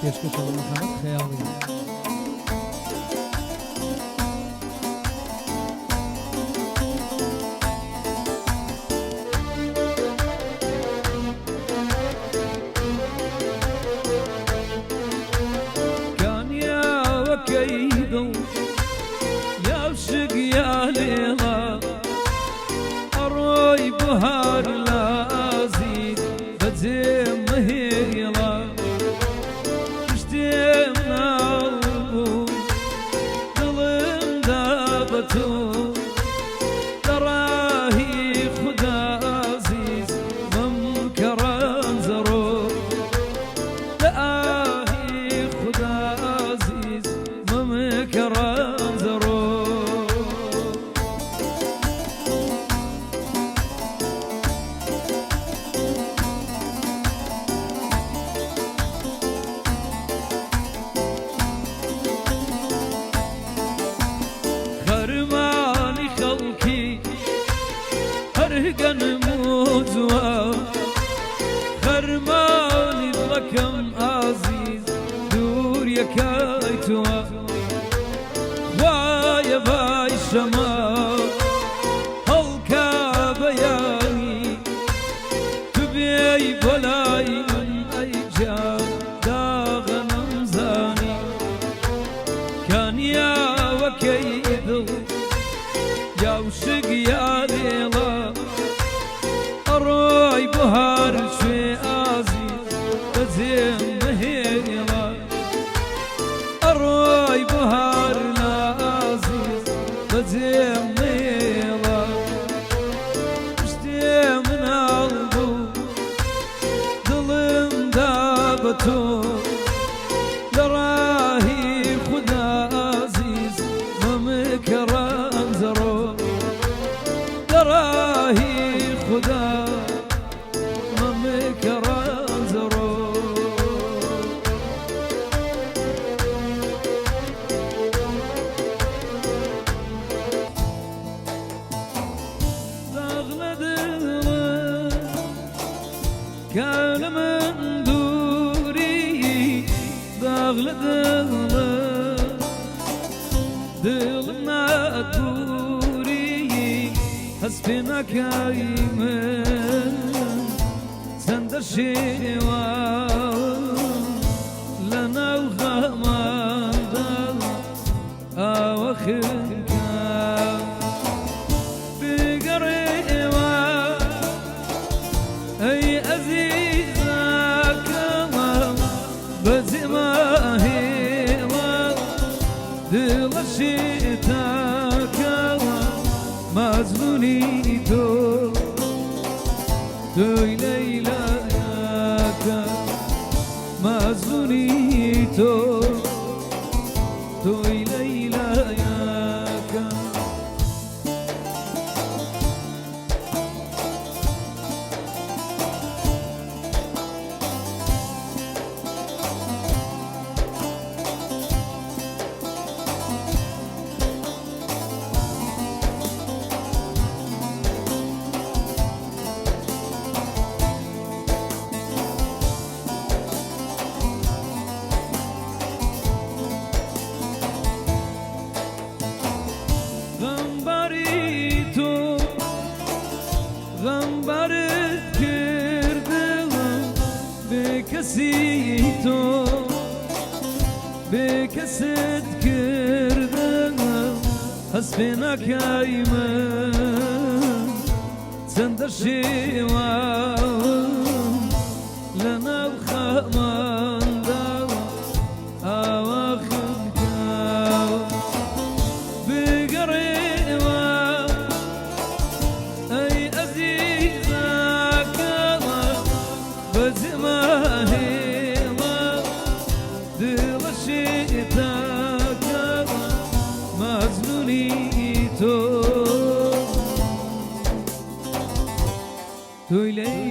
پێشکەشە بە محەممەد خەیاڵی. كيدو يا وشق يا ليلى الروي بهار لا أزيد بزيم مهيلا اشتيمنا البو ظلم دابتو تراهي خدا عزيز ممكران زرور تراهي خدا عزيز ممكران زرور خرماني خلقي هرقن موزوا خرماني لكم عزيز دور يا كايتوا وايا باي شمال هلكا بياني تبي بلاي من اي جان داغن مزاني كان يا وكيدو يا وشق يا ليلى الروي بهار شي عزيز بزين مهيلا الروي بهار لا عزيز بزين مهيلا اشتي من قلبو ظلم دابتو لراهي خدا عزيز ممكران زرو لراهي خدا ممكران زرو كان من دوري داغل دلنا دوري حسبنا كايمن سند الشيوى لنا وغمان أواخر أي عزيزك بزما هيلا دل شتاك مزموني تو ليلاك مزموني تو ليلاك غمبرت کردم بکسیتو بکست کردم حسبنا كايمن سند الشيوان لنا الخمان داوى أواخر كاوى بقريوة أي عزيزك بزما هيلا دل شتاك مزنوني تو ليلى